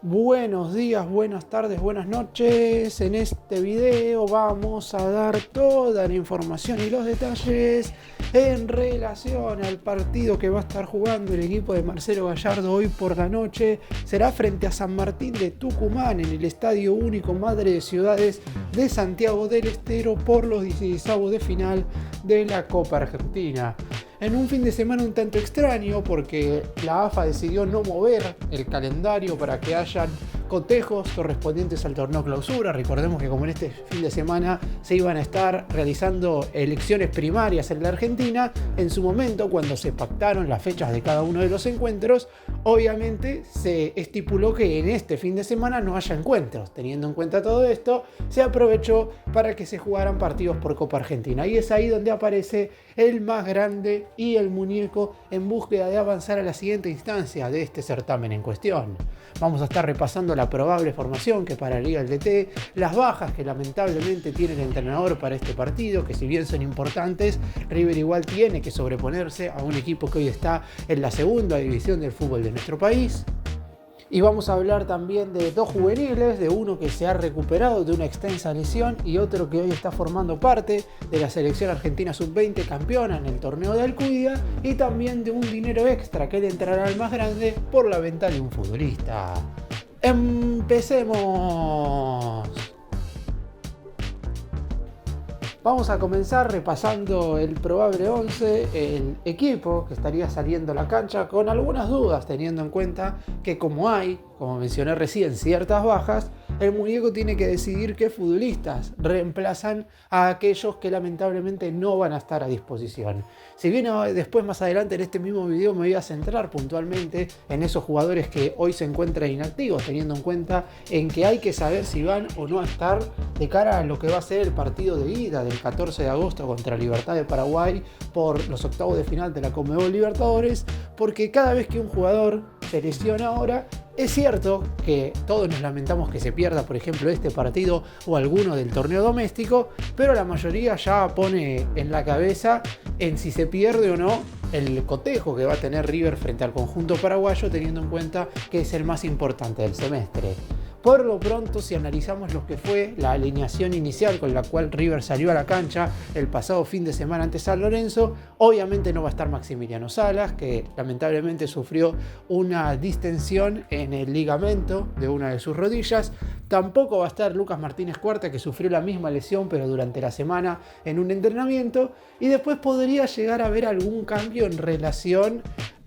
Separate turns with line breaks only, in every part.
Buenos días, buenas tardes, buenas noches. En este video vamos a dar toda la información y los detalles en relación al partido que va a estar jugando el equipo de Marcelo Gallardo hoy por la noche. Será frente a San Martín de Tucumán en el Estadio Único Madre de Ciudades de Santiago del Estero por los 16avos de final de la Copa Argentina. En un fin de semana un tanto extraño porque la AFA decidió no mover el calendario para que hayan cotejos correspondientes al torneo clausura. Recordemos que como en este fin de semana se iban a estar realizando elecciones primarias en la Argentina, en su momento cuando se pactaron las fechas de cada uno de los encuentros, obviamente se estipuló que en este fin de semana no haya encuentros. Teniendo en cuenta todo esto, se aprovechó para que se jugaran partidos por Copa Argentina. Y es ahí donde aparece el más grande y el muñeco en búsqueda de avanzar a la siguiente instancia de este certamen en cuestión. Vamos a estar repasando la probable formación que pararía el DT, las bajas que lamentablemente tiene el entrenador para este partido, que si bien son importantes, River igual tiene que sobreponerse a un equipo que hoy está en la segunda división del fútbol de nuestro país. Y vamos a hablar también de dos juveniles, de uno que se ha recuperado de una extensa lesión y otro que hoy está formando parte de la selección argentina sub-20 campeona en el torneo de Alcudia, y también de un dinero extra que le entrará al más grande por la venta de un futbolista. ¡Empecemos! Vamos a comenzar repasando el probable 11, el equipo que estaría saliendo a la cancha con algunas dudas, teniendo en cuenta que como mencioné recién, ciertas bajas, el muñeco tiene que decidir qué futbolistas reemplazan a aquellos que lamentablemente no van a estar a disposición. Si bien después más adelante en este mismo video me voy a centrar puntualmente en esos jugadores que hoy se encuentran inactivos, teniendo en cuenta en que hay que saber si van o no a estar de cara a lo que va a ser el partido de ida del 14 de agosto contra Libertad de Paraguay por los octavos de final de la Conmebol Libertadores, porque cada vez que un jugador se lesiona ahora, es cierto que todos nos lamentamos que se pierda, por ejemplo, este partido o alguno del torneo doméstico, pero la mayoría ya pone en la cabeza en si se pierde o no el cotejo que va a tener River frente al conjunto paraguayo, teniendo en cuenta que es el más importante del semestre. Por lo pronto, si analizamos lo que fue la alineación inicial con la cual River salió a la cancha el pasado fin de semana ante San Lorenzo, obviamente no va a estar Maximiliano Salas, que lamentablemente sufrió una distensión en el ligamento de una de sus rodillas. Tampoco va a estar Lucas Martínez Cuarta, que sufrió la misma lesión pero durante la semana en un entrenamiento. Y después podría llegar a haber algún cambio en relación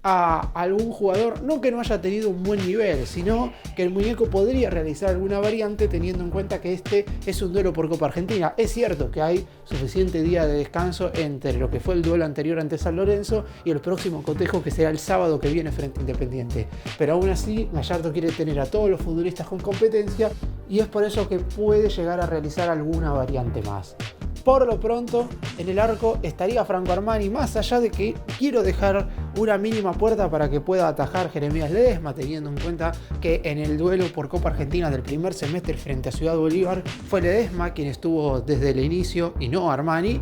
a algún jugador, no que no haya tenido un buen nivel, sino que el muñeco podría realizar alguna variante teniendo en cuenta que este es un duelo por Copa Argentina. Es cierto que hay suficiente día de descanso entre lo que fue el duelo anterior ante San Lorenzo y el próximo cotejo que será el sábado que viene frente a Independiente, pero aún así Gallardo quiere tener a todos los futbolistas con competencia y es por eso que puede llegar a realizar alguna variante más. Por lo pronto, en el arco estaría Franco Armani, más allá de que quiero dejar una mínima puerta para que pueda atajar Jeremías Ledesma, teniendo en cuenta que en el duelo por Copa Argentina del primer semestre frente a Ciudad Bolívar fue Ledesma quien estuvo desde el inicio y no Armani.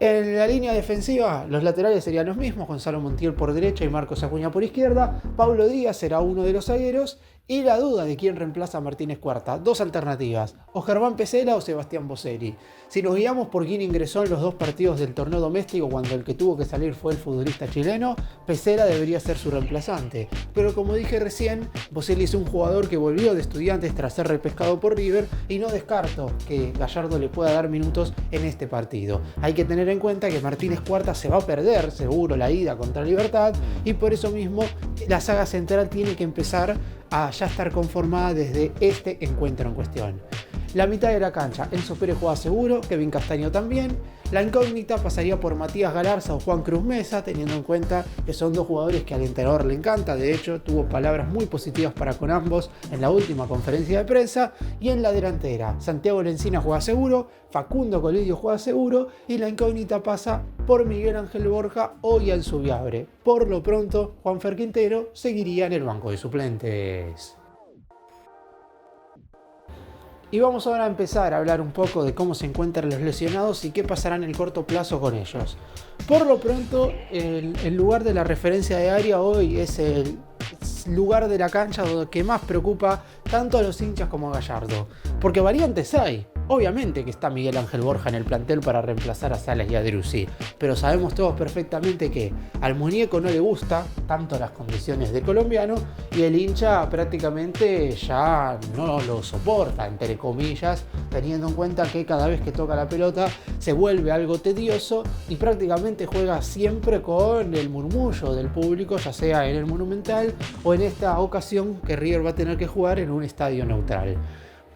En la línea defensiva, los laterales serían los mismos, Gonzalo Montiel por derecha y Marcos Acuña por izquierda. Pablo Díaz será uno de los zagueros y la duda de quién reemplaza a Martínez Cuarta. Dos alternativas, o Germán Pesela o Sebastián Boselli. Si nos guiamos por quién ingresó en los dos partidos del torneo doméstico cuando el que tuvo que salir fue el futbolista chileno, Pesela debería ser su reemplazante. Pero como dije recién, Boselli es un jugador que volvió de Estudiantes tras ser repescado por River y no descarto que Gallardo le pueda dar minutos en este partido. Hay que tener en cuenta que Martínez Cuarta se va a perder seguro la ida contra Libertad y por eso mismo la saga central tiene que empezar a ya estar conformada desde este encuentro en cuestión. La mitad de la cancha, Enzo Pérez juega seguro, Kevin Castaño también. La incógnita pasaría por Matías Galarza o Juan Cruz Mesa, teniendo en cuenta que son dos jugadores que al entrenador le encanta. De hecho, tuvo palabras muy positivas para con ambos en la última conferencia de prensa. Y en la delantera, Santiago Lencina juega seguro, Facundo Colidio juega seguro y la incógnita pasa por Miguel Ángel Borja o Ian Subiabre. Por lo pronto, Juanfer Quintero seguiría en el banco de suplentes. Y vamos ahora a empezar a hablar un poco de cómo se encuentran los lesionados y qué pasará en el corto plazo con ellos. Por lo pronto, el lugar de la referencia de área hoy es el lugar de la cancha que más preocupa tanto a los hinchas como a Gallardo. Porque variantes hay. Obviamente que está Miguel Ángel Borja en el plantel para reemplazar a Salas y a Driussi, pero sabemos todos perfectamente que al muñeco no le gusta tanto las condiciones de colombiano y el hincha prácticamente ya no lo soporta, entre comillas, teniendo en cuenta que cada vez que toca la pelota se vuelve algo tedioso y prácticamente juega siempre con el murmullo del público, ya sea en el Monumental o en esta ocasión que River va a tener que jugar en un estadio neutral.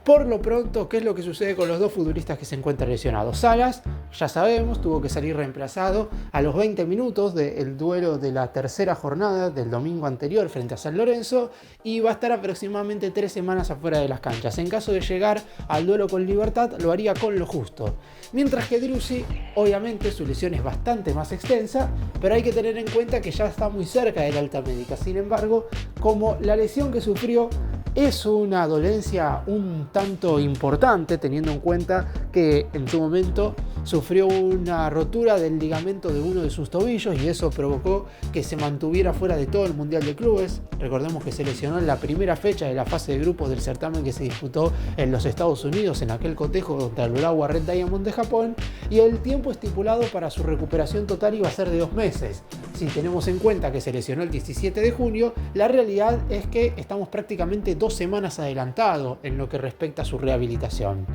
Por lo pronto, ¿qué es lo que sucede con los dos futbolistas que se encuentran lesionados? Salas, ya sabemos, tuvo que salir reemplazado a los 20 minutos del duelo de la tercera jornada del domingo anterior frente a San Lorenzo y va a estar aproximadamente 3 semanas afuera de las canchas. En caso de llegar al duelo con Libertad, lo haría con lo justo. Mientras que Driussi, obviamente su lesión es bastante más extensa, pero hay que tener en cuenta que ya está muy cerca de la alta médica. Sin embargo, como la lesión que sufrió es una dolencia un tanto importante, teniendo en cuenta que en su momento sufrió una rotura del ligamento de uno de sus tobillos y eso provocó que se mantuviera fuera de todo el Mundial de Clubes. Recordemos que se lesionó en la primera fecha de la fase de grupos del certamen que se disputó en los Estados Unidos en aquel cotejo contra el Urawa Red Diamond de Japón, y el tiempo estipulado para su recuperación total iba a ser de 2 meses. Si tenemos en cuenta que se lesionó el 17 de junio, la realidad es que estamos prácticamente 2 semanas adelantado en lo que respecta a su rehabilitación.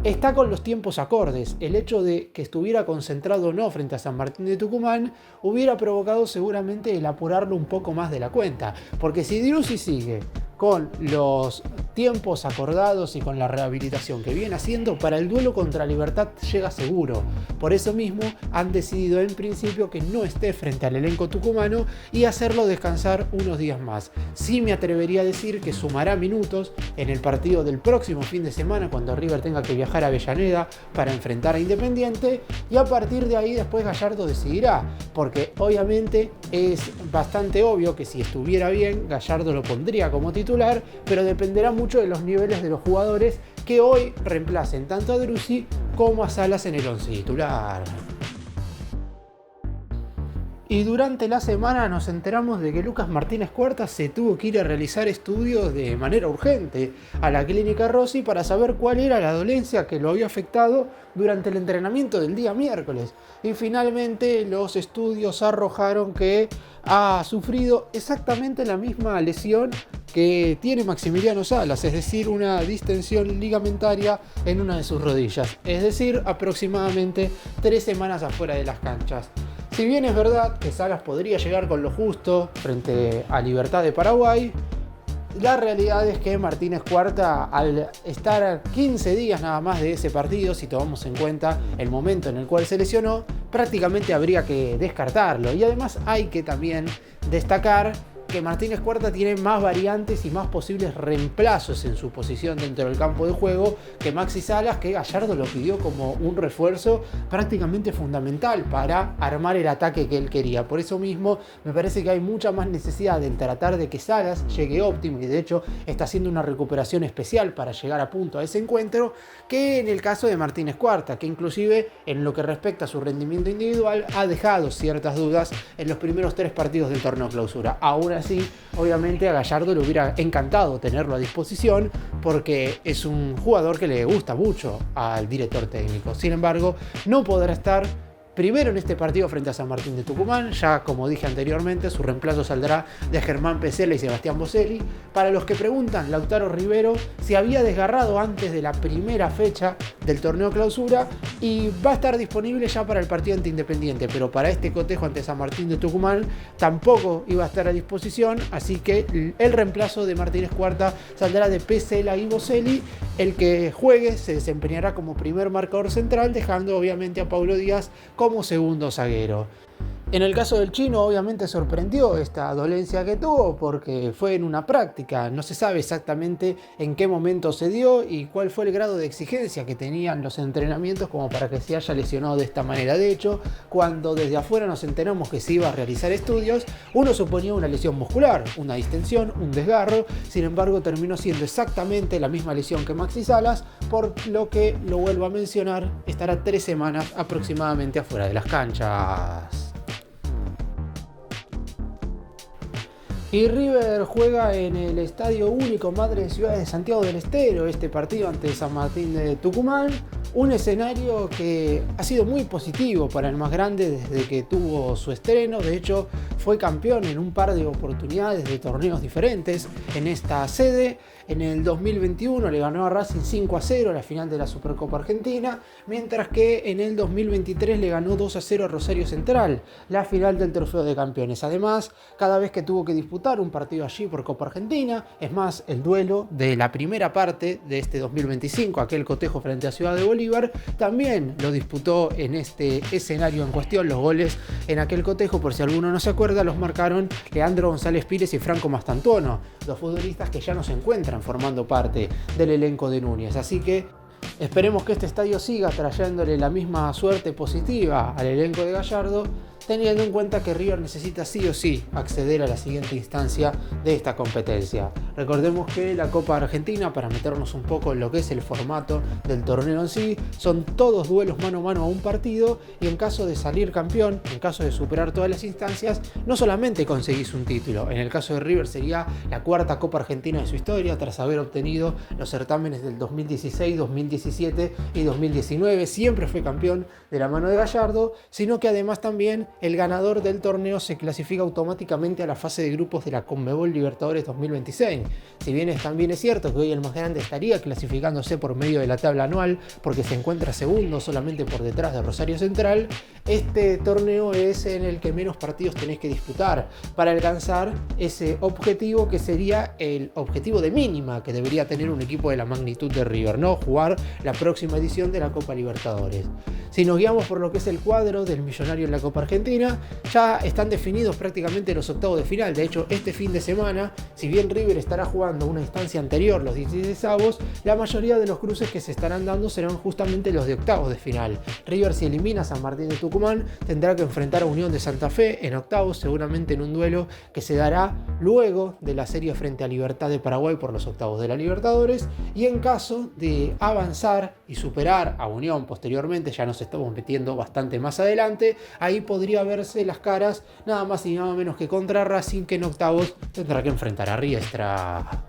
Está con los tiempos acordes. El hecho de que estuviera concentrado o no frente a San Martín de Tucumán hubiera provocado seguramente el apurarlo un poco más de la cuenta. Porque si Driussi sigue con los tiempos acordados y con la rehabilitación que viene haciendo, para el duelo contra Libertad llega seguro. Por eso mismo han decidido en principio que no esté frente al elenco tucumano y hacerlo descansar unos días más. Sí me atrevería a decir que sumará minutos en el partido del próximo fin de semana cuando River tenga que viajar a Avellaneda para enfrentar a Independiente, y a partir de ahí después Gallardo decidirá, porque obviamente es bastante obvio que si estuviera bien Gallardo lo pondría como titular, pero dependerá mucho de los niveles de los jugadores que hoy reemplacen tanto a Driussi como a Salas en el 11 titular. Y durante la semana nos enteramos de que Lucas Martínez Cuarta se tuvo que ir a realizar estudios de manera urgente a la clínica Rossi para saber cuál era la dolencia que lo había afectado durante el entrenamiento del día miércoles. Y finalmente los estudios arrojaron que ha sufrido exactamente la misma lesión que tiene Maximiliano Salas, es decir, una distensión ligamentaria en una de sus rodillas, es decir, aproximadamente 3 semanas afuera de las canchas. Si bien es verdad que Salas podría llegar con lo justo frente a Libertad de Paraguay, la realidad es que Martínez Cuarta, al estar a 15 días nada más de ese partido, si tomamos en cuenta el momento en el cual se lesionó, prácticamente habría que descartarlo. Y además hay que también destacar que Martínez Cuarta tiene más variantes y más posibles reemplazos en su posición dentro del campo de juego que Maxi Salas, que Gallardo lo pidió como un refuerzo prácticamente fundamental para armar el ataque que él quería. Por eso mismo me parece que hay mucha más necesidad de tratar de que Salas llegue óptimo, y de hecho está haciendo una recuperación especial para llegar a punto a ese encuentro, que en el caso de Martínez Cuarta, que inclusive en lo que respecta a su rendimiento individual ha dejado ciertas dudas en los primeros 3 partidos del torneo clausura. Ahora sí, obviamente a Gallardo le hubiera encantado tenerlo a disposición porque es un jugador que le gusta mucho al director técnico. Sin embargo, no podrá estar primero en este partido frente a San Martín de Tucumán. Ya como dije anteriormente, su reemplazo saldrá de Germán Pesela y Sebastián Boselli. Para los que preguntan, Lautaro Rivero se había desgarrado antes de la primera fecha del torneo clausura y va a estar disponible ya para el partido ante Independiente, pero para este cotejo ante San Martín de Tucumán tampoco iba a estar a disposición, así que el reemplazo de Martínez Cuarta saldrá de Pesela y Boselli. El que juegue se desempeñará como primer marcador central, dejando obviamente a Paulo Díaz como segundo zaguero. En el caso del chino, obviamente sorprendió esta dolencia que tuvo porque fue en una práctica. No se sabe exactamente en qué momento se dio y cuál fue el grado de exigencia que tenían los entrenamientos como para que se haya lesionado de esta manera. De hecho, cuando desde afuera nos enteramos que se iba a realizar estudios, uno suponía una lesión muscular, una distensión, un desgarro. Sin embargo, terminó siendo exactamente la misma lesión que Maxi Salas, por lo que, lo vuelvo a mencionar, estará 3 semanas aproximadamente afuera de las canchas. Y River juega en el Estadio Único Madre de Ciudad de Santiago del Estero este partido ante San Martín de Tucumán. Un escenario que ha sido muy positivo para el más grande desde que tuvo su estreno. De hecho, fue campeón en un par de oportunidades de torneos diferentes en esta sede. En el 2021 le ganó a Racing 5-0 la final de la Supercopa Argentina, mientras que en el 2023 le ganó 2-0 a Rosario Central, la final del Trofeo de Campeones. Además, cada vez que tuvo que disputar un partido allí por Copa Argentina, es más, el duelo de la primera parte de este 2025, aquel cotejo frente a Ciudad de Bolívar, también lo disputó en este escenario en cuestión. Los goles en aquel cotejo, por si alguno no se acuerda, los marcaron Leandro González Pires y Franco Mastantuono, dos futbolistas que ya no se encuentran formando parte del elenco de Núñez. Así que esperemos que este estadio siga trayéndole la misma suerte positiva al elenco de Gallardo, teniendo en cuenta que River necesita sí o sí acceder a la siguiente instancia de esta competencia. Recordemos que la Copa Argentina, para meternos un poco en lo que es el formato del torneo en sí, son todos duelos mano a mano a un partido, y en caso de salir campeón, en caso de superar todas las instancias, no solamente conseguís un título. En el caso de River sería la cuarta Copa Argentina de su historia, tras haber obtenido los certámenes del 2016, 2017 y 2019. Siempre fue campeón de la mano de Gallardo, sino que además también el ganador del torneo se clasifica automáticamente a la fase de grupos de la Conmebol Libertadores 2026. Si bien también es cierto que hoy el más grande estaría clasificándose por medio de la tabla anual, porque se encuentra segundo solamente por detrás de Rosario Central, este torneo es en el que menos partidos tenés que disputar para alcanzar ese objetivo, que sería el objetivo de mínima que debería tener un equipo de la magnitud de River, ¿no? Jugar la próxima edición de la Copa Libertadores. Si nos guiamos por lo que es el cuadro del millonario en la Copa Argentina, ya están definidos prácticamente los octavos de final. De hecho, este fin de semana, si bien River estará jugando una instancia anterior, los 16avos, la mayoría de los cruces que se estarán dando serán justamente los de octavos de final. River, si elimina a San Martín de Tucumán, tendrá que enfrentar a Unión de Santa Fe en octavos, seguramente en un duelo que se dará luego de la serie frente a Libertad de Paraguay por los octavos de la Libertadores. Y en caso de avanzar y superar a Unión posteriormente, ya nos estamos metiendo bastante más adelante, ahí podría verse las caras nada más y nada menos que contra Racing, que en octavos tendrá que enfrentar a Riestra.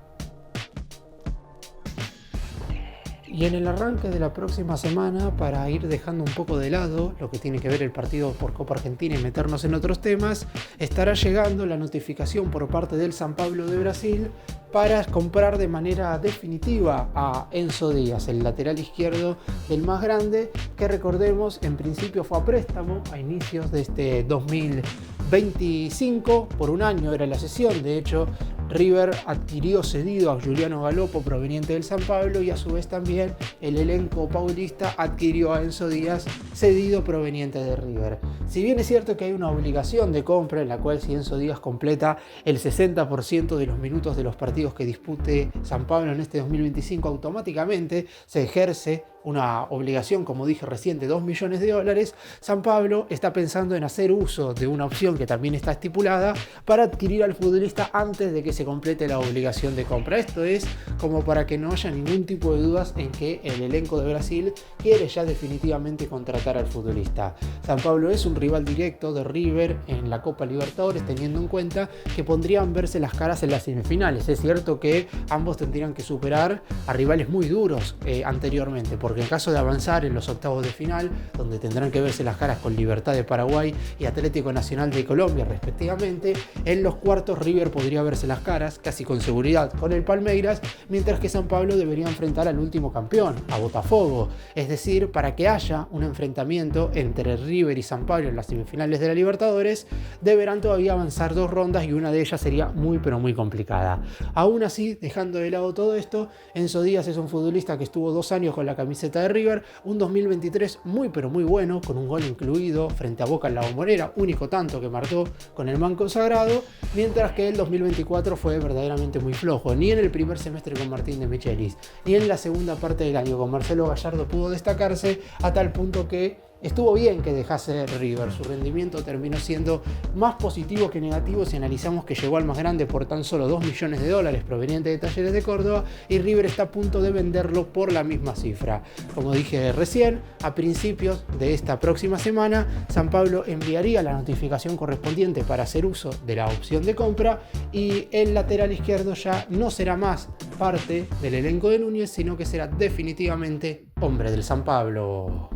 Y en el arranque de la próxima semana, para ir dejando un poco de lado lo que tiene que ver el partido por Copa Argentina y meternos en otros temas, estará llegando la notificación por parte del São Paulo de Brasil para comprar de manera definitiva a Enzo Díaz, el lateral izquierdo del más grande, que recordemos en principio fue a préstamo a inicios de este 2025, por un año era la cesión. De hecho, River adquirió cedido a Juliano Galopo, proveniente del San Pablo, y a su vez también el elenco paulista adquirió a Enzo Díaz, cedido proveniente de River. Si bien es cierto que hay una obligación de compra en la cual, si Enzo Díaz completa el 60% de los minutos de los partidos que dispute San Pablo en este 2025, automáticamente se ejerce una obligación, como dije recién, de $2 millones. San Pablo está pensando en hacer uso de una opción que también está estipulada para adquirir al futbolista antes de que se complete la obligación de compra. Esto es como para que no haya ningún tipo de dudas en que el elenco de Brasil quiere ya definitivamente contratar al futbolista. San Pablo es un rival directo de River en la Copa Libertadores, teniendo en cuenta que podrían verse las caras en las semifinales. Es cierto que ambos tendrían que superar a rivales muy duros anteriormente, porque en caso de avanzar en los octavos de final, donde tendrán que verse las caras con Libertad de Paraguay y Atlético Nacional de Colombia respectivamente, en los cuartos River podría verse las caras casi con seguridad con el Palmeiras, mientras que San Pablo debería enfrentar al último campeón, a Botafogo. Es decir, para que haya un enfrentamiento entre River y San Pablo en las semifinales de la Libertadores, deberán todavía avanzar 2 rondas, y una de ellas sería muy pero muy complicada. Aún así, dejando de lado todo esto, Enzo Díaz es un futbolista que estuvo 2 años con la camiseta de River, un 2023 muy pero muy bueno, con un gol incluido frente a Boca en la Bombonera, único tanto que marcó con el man consagrado, mientras que el 2024 fue verdaderamente muy flojo. Ni en el primer semestre con Martín de Michelis, ni en la segunda parte del año con Marcelo Gallardo pudo destacarse, a tal punto que estuvo bien que dejase River. Su rendimiento terminó siendo más positivo que negativo si analizamos que llegó al más grande por tan solo $2 millones proveniente de Talleres de Córdoba, y River está a punto de venderlo por la misma cifra. Como dije recién, a principios de esta próxima semana, San Pablo enviaría la notificación correspondiente para hacer uso de la opción de compra, y el lateral izquierdo ya no será más parte del elenco de Núñez, sino que será definitivamente hombre del San Pablo.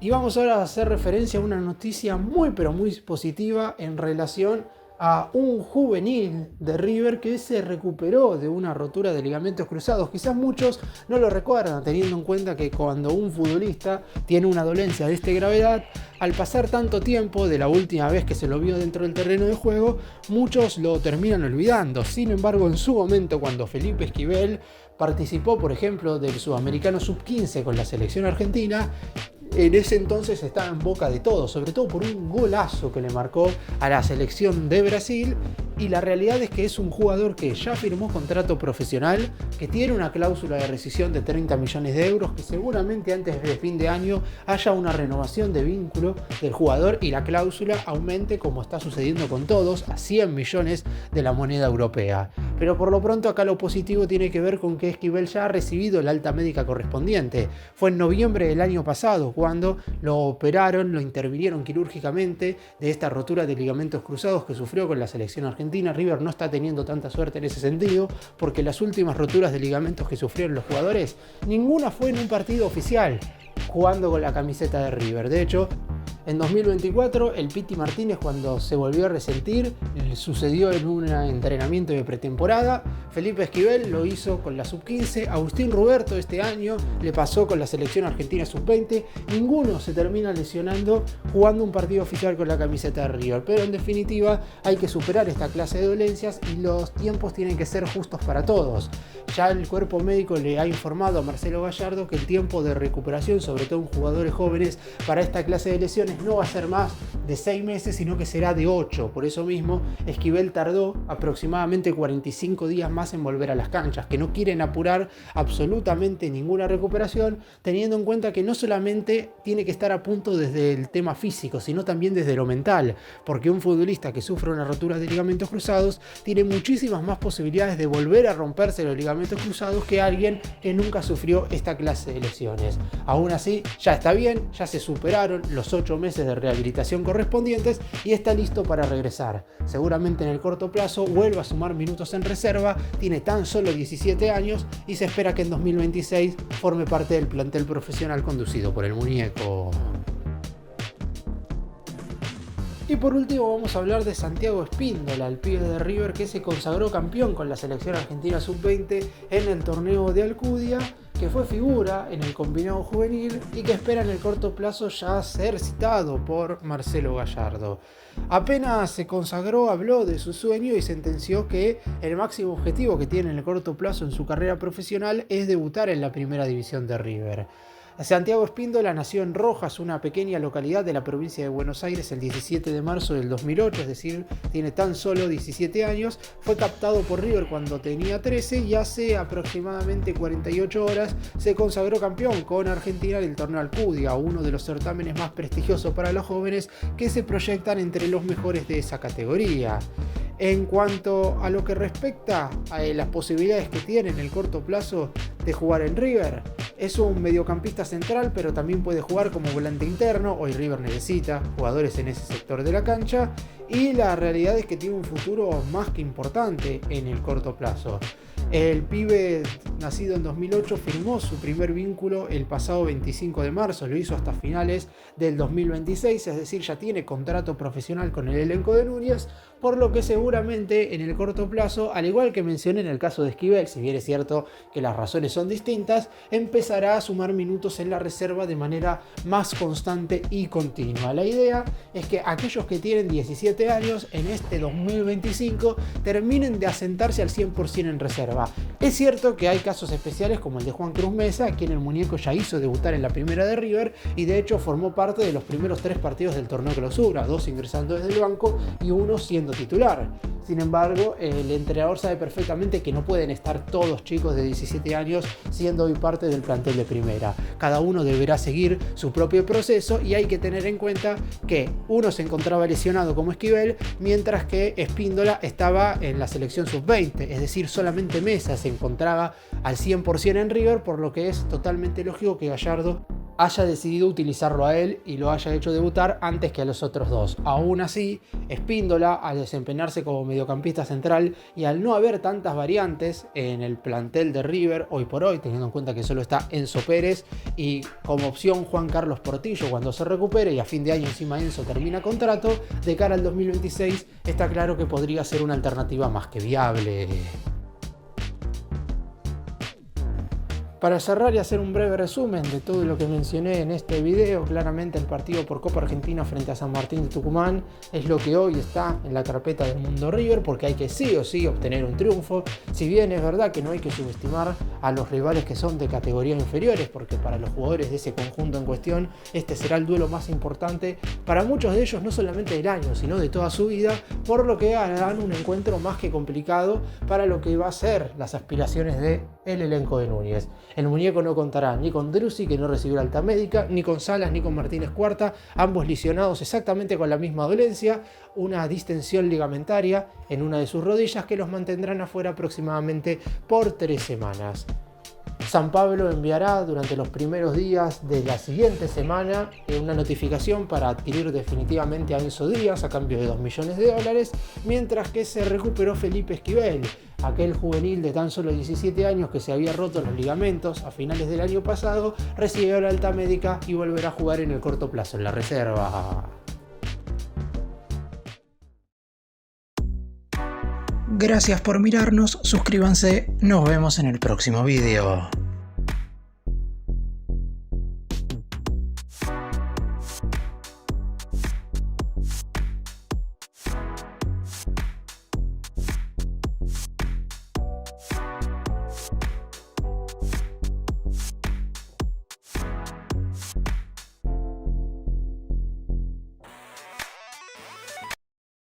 Y vamos ahora a hacer referencia a una noticia muy pero muy positiva en relación a un juvenil de River que se recuperó de una rotura de ligamentos cruzados. Quizás muchos no lo recuerdan, teniendo en cuenta que cuando un futbolista tiene una dolencia de esta gravedad, al pasar tanto tiempo de la última vez que se lo vio dentro del terreno de juego, muchos lo terminan olvidando. Sin embargo, en su momento, cuando Felipe Esquivel participó, por ejemplo, del Sudamericano Sub-15 con la selección argentina, en ese entonces estaba en boca de todos, sobre todo por un golazo que le marcó a la selección de Brasil. Y la realidad es que es un jugador que ya firmó contrato profesional, que tiene una cláusula de rescisión de 30 millones de euros, que seguramente antes de fin de año haya una renovación de vínculo del jugador y la cláusula aumente, como está sucediendo con todos, a 100 millones de la moneda europea. Pero por lo pronto acá lo positivo tiene que ver con que Esquivel ya ha recibido el alta médica correspondiente. Fue en noviembre del año pasado cuando lo operaron, lo intervinieron quirúrgicamente de esta rotura de ligamentos cruzados que sufrió con la selección argentina. River no está teniendo tanta suerte en ese sentido, porque las últimas roturas de ligamentos que sufrieron los jugadores, ninguna fue en un partido oficial jugando con la camiseta de River. De hecho, en 2024, el Piti Martínez, cuando se volvió a resentir, sucedió en un entrenamiento de pretemporada. Felipe Esquivel lo hizo con la Sub-15. Agustín Ruberto este año le pasó con la selección argentina Sub-20. Ninguno se termina lesionando jugando un partido oficial con la camiseta de River. Pero en definitiva, hay que superar esta clase de dolencias y los tiempos tienen que ser justos para todos. Ya el cuerpo médico le ha informado a Marcelo Gallardo que el tiempo de recuperación, sobre todo en jugadores jóvenes, para esta clase de lesiones no va a ser más de 6 meses, sino que será de 8. Por eso mismo, Esquivel tardó aproximadamente 45 días más en volver a las canchas, que no quieren apurar absolutamente ninguna recuperación, teniendo en cuenta que no solamente tiene que estar a punto desde el tema físico, sino también desde lo mental, porque un futbolista que sufre una rotura de ligamentos cruzados tiene muchísimas más posibilidades de volver a romperse los ligamentos cruzados que alguien que nunca sufrió esta clase de lesiones. Aún así, ya está bien, ya se superaron los 8 meses de rehabilitación correspondientes y está listo para regresar. Seguramente en el corto plazo vuelva a sumar minutos en reserva, tiene tan solo 17 años y se espera que en 2026 forme parte del plantel profesional conducido por el muñeco. Y por último vamos a hablar de Santiago Espíndola, el pibe de River que se consagró campeón con la selección argentina sub-20 en el torneo de Alcudia, que fue figura en el combinado juvenil y que espera en el corto plazo ya ser citado por Marcelo Gallardo. Apenas se consagró, habló de su sueño y sentenció que el máximo objetivo que tiene en el corto plazo en su carrera profesional es debutar en la primera división de River. Santiago Espíndola nació en Rojas, una pequeña localidad de la provincia de Buenos Aires, el 17 de marzo del 2008, es decir, tiene tan solo 17 años. Fue captado por River cuando tenía 13 y hace aproximadamente 48 horas se consagró campeón con Argentina del torneo Alcudia, uno de los certámenes más prestigiosos para los jóvenes que se proyectan entre los mejores de esa categoría. En cuanto a lo que respecta a las posibilidades que tiene en el corto plazo de jugar en River, es un mediocampista central, pero también puede jugar como volante interno. Hoy River necesita jugadores en ese sector de la cancha y la realidad es que tiene un futuro más que importante en el corto plazo. El pibe nacido en 2008 firmó su primer vínculo el pasado 25 de marzo, lo hizo hasta finales del 2026, es decir, ya tiene contrato profesional con el elenco de Núñez, por lo que seguramente en el corto plazo, al igual que mencioné en el caso de Esquivel, si bien es cierto que las razones son distintas, empezará a sumar minutos en la reserva de manera más constante y continua. La idea es que aquellos que tienen 17 años en este 2025 terminen de asentarse al 100% en reserva. reserva. Es cierto que hay casos especiales como el de Juan Cruz Mesa, quien el muñeco ya hizo debutar en la primera de River y de hecho formó parte de los primeros 3 partidos del torneo Clausura, 2 ingresando desde el banco y 1 siendo titular. Sin embargo, el entrenador sabe perfectamente que no pueden estar todos chicos de 17 años siendo hoy parte del plantel de primera. Cada uno deberá seguir su propio proceso y hay que tener en cuenta que uno se encontraba lesionado como Esquivel, mientras que Espíndola estaba en la selección sub-20, es decir, solamente Mesa se encontraba al 100% en River, por lo que es totalmente lógico que Gallardo haya decidido utilizarlo a él y lo haya hecho debutar antes que a los otros dos. Aún así, Espíndola, al desempeñarse como mediocampista central y al no haber tantas variantes en el plantel de River hoy por hoy, teniendo en cuenta que solo está Enzo Pérez y como opción Juan Carlos Portillo cuando se recupere, y a fin de año encima Enzo termina contrato, de cara al 2026 está claro que podría ser una alternativa más que viable. Para cerrar y hacer un breve resumen de todo lo que mencioné en este video, claramente el partido por Copa Argentina frente a San Martín de Tucumán es lo que hoy está en la carpeta del Mundo River, porque hay que sí o sí obtener un triunfo. Si bien es verdad que no hay que subestimar a los rivales que son de categorías inferiores, porque para los jugadores de ese conjunto en cuestión este será el duelo más importante para muchos de ellos, no solamente del año sino de toda su vida, por lo que harán un encuentro más que complicado para lo que va a ser las aspiraciones del elenco de Núñez. El muñeco no contará ni con Drussi, que no recibió alta médica, ni con Salas ni con Martínez Cuarta, ambos lesionados exactamente con la misma dolencia, una distensión ligamentaria en una de sus rodillas que los mantendrán afuera aproximadamente por 3 semanas. San Pablo enviará durante los primeros días de la siguiente semana una notificación para adquirir definitivamente a Enzo Díaz a cambio de $2 millones, mientras que se recuperó Felipe Esquivel, aquel juvenil de tan solo 17 años que se había roto los ligamentos a finales del año pasado, recibió la alta médica y volverá a jugar en el corto plazo en la reserva. Gracias por mirarnos, suscríbanse, nos vemos en el próximo video.